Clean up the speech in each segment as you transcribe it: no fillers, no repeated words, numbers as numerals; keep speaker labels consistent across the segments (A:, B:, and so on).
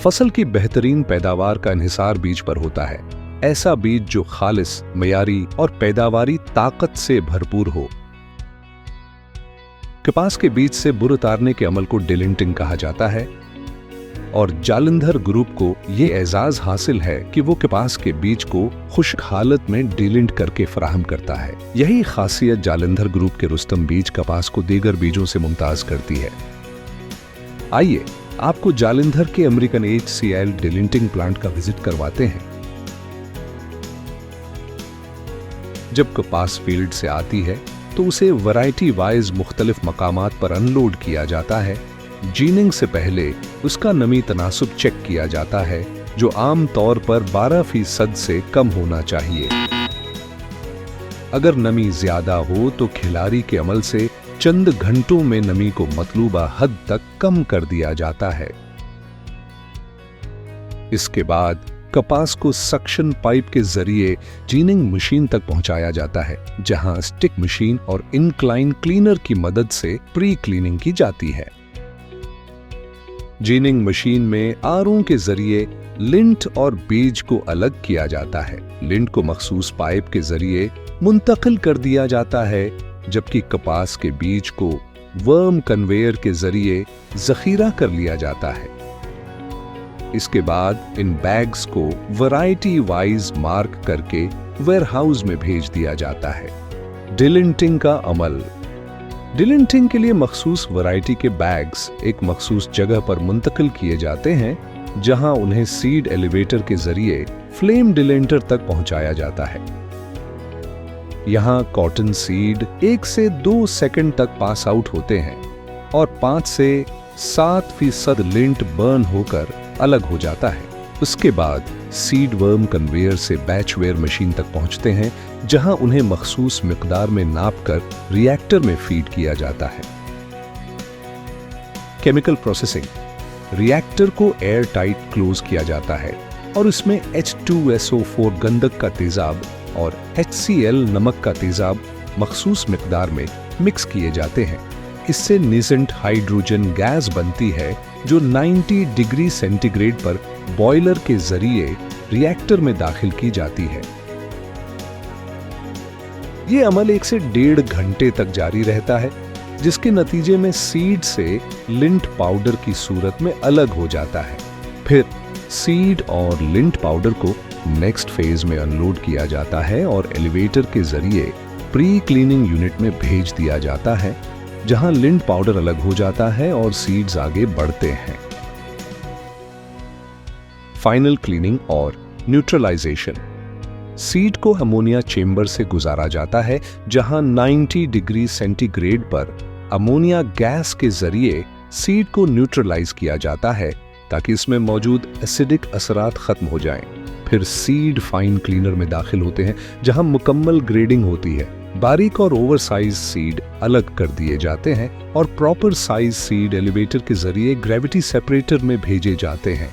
A: फसल की बेहतरीन पैदावार का इन्हिसार बीज पर होता है। ऐसा बीज जो खालिस, मयारी और पैदावारी ताकत से भरपूर हो। कपास के बीज से बुर उतारने के अमल को डिलिंटिंग कहा जाता है और जालंधर ग्रुप को यह एजाज हासिल है कि वो कपास के बीज को खुश्क हालत में डिलिंट करके फराहम करता है। यही खासियत जालंधर ग्रुप के रुस्तम बीज कपास को दीगर बीजों से मुमताज करती है। आइए आपको जालंधर के अमेरिकन HCl डिलिंटिंग प्लांट का विजिट करवाते हैं। जब कपास फील्ड से आती है तो उसे वैरायटी वाइज मुख्तलिफ मकामात पर अनलोड किया जाता है। जीनिंग से पहले उसका नमी तनासुब चेक किया जाता है, जो आम तौर पर 12% से कम होना चाहिए। अगर नमी ज्यादा हो तो खिलारी के अमल से चंद घंटों में नमी को मतलूबा हद तक कम कर दिया जाता है। इसके बाद कपास को सक्शन पाइप के जरिए जीनिंग मशीन तक पहुंचाया जाता है, जहां स्टिक मशीन और इनक्लाइन क्लीनर की मदद से प्री क्लीनिंग की जाती है। जीनिंग मशीन में आरों के जरिए लिंट और बीज को अलग किया जाता है। लिंट को मखसूस पाइप के जरिए मुंतकिल कर दिया जाता है, जबकि कपास के बीज को वर्म कन्वेयर के जरिए जखीरा कर लिया जाता है। इसके बाद इन बैग्स को वैरायटी वाइज मार्क करके वेयरहाउस में भेज दिया जाता है। डिलिंटिंग का अमल। डिलिंटिंग के लिए मखसूस वैरायटी के बैग्स एक मखसूस जगह पर मुंतकिल किए जाते हैं, जहां उन्हें सीड एलिवेटर के जरिए फ्लेम डिलेंटर तक पहुंचाया जाता है। यहां कॉटन सीड 1 से 2 सेकंड तक पास आउट होते हैं और 5 से 7% लिंट बर्न होकर अलग हो जाता है। उसके बाद सीड वर्म कन्वेयर से बैचवेयर मशीन तक पहुंचते हैं, जहां उन्हें मखसूस मिकदार में नापकर रिएक्टर में फीड किया जाता है। Chemical processing. रिएक्टर को एयर टाइट क्लोज किया जाता है और इसमें H2SO4 गंधक का तेजाब और HCl नमक का तेजाब मखसूस मिकदार में मिक्स किए जाते हैं। इससे निसेंट हाइड्रोजन गैस बनती है, जो 90 डिग्री सेंटीग्रेड पर बॉयलर के जरिए रिएक्टर में दाखिल की जाती है। ये अमल 1 से 1.5 घंटे तक जारी रहता है, जिसके नतीजे में सीड से लिंट पाउडर की सूरत में अलग हो जाता है। फिर सीड और लिंट पाउडर को नेक्स्ट फेज में अनलोड किया जाता है और एलिवेटर के जरिए प्री क्लीनिंग यूनिट में भेज दिया जाता है, जहां लिंट पाउडर अलग हो जाता है और सीड्स आगे बढ़ते हैं। फाइनल क्लीनिंग और न्यूट्रलाइजेशन। सीड को अमोनिया चेंबर से गुजारा जाता है, जहां 90 डिग्री सेंटीग्रेड पर अमोनिया गैस के जरिए सीड को न्यूट्रलाइज किया जाता है, ताकि इसमें मौजूद एसिडिक असरात खत्म हो जाएं। फिर सीड फाइन क्लीनर में दाखिल होते हैं, जहां मुकम्मल ग्रेडिंग होती है। बारीक और ओवरसाइज सीड अलग कर दिए जाते हैं और प्रॉपर साइज सीड एलिवेटर के जरिए ग्रेविटी सेपरेटर में भेजे जाते हैं।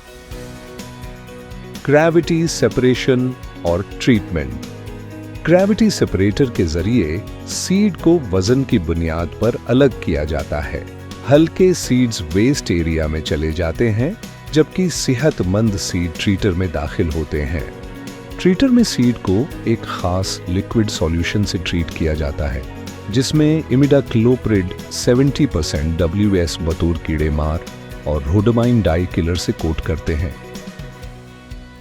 A: ग्रेविटी सेपरेशन और ट्रीटमेंट। ग्रेविटी सेपरेटर के जरिए सीड को वजन की बुनियाद पर अलग किया जाता है। हल्के सीड्स वेस्ट एरिया में चले जाते हैं, जबकि सेहतमंद सीड ट्रीटर में दाखिल होते हैं। ट्रीटर में सीड को एक खास लिक्विड सॉल्यूशन से ट्रीट किया जाता है, जिसमें इमिडाक्लोप्रिड 70% WS बतौर कीड़े मार और रोडोमाइन डाई किलर से कोट करते हैं।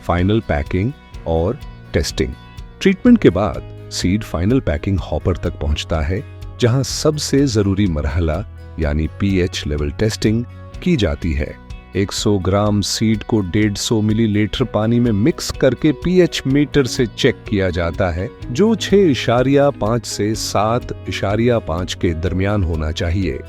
A: फाइनल पैकिंग और टेस्टिंग। ट्रीटमेंट के बाद सीड फाइनल पैकिंग हॉपर तक पहुंचता है, जहां सबसे जरूरी मरहला यानी pH लेवल टेस्टिंग की जाती है। 100 ग्राम सीड को 150 मिलीलीटर पानी में मिक्स करके pH मीटर से चेक किया जाता है, जो 6.5 से 7.5 के दरमियान होना चाहिए।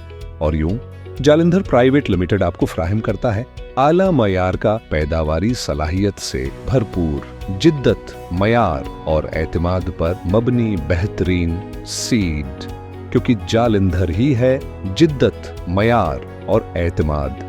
A: और यूं जालंधर प्राइवेट लिमिटेड आपको फराहम करता है आला मयार का पैदावारी सलाहियत से भरपूर, जिद्दत, मयार और एतमाद पर मबनी बेहतरीन सीड, क्योंकि जालंधर ही है जिद्दत, मयार और एतमाद।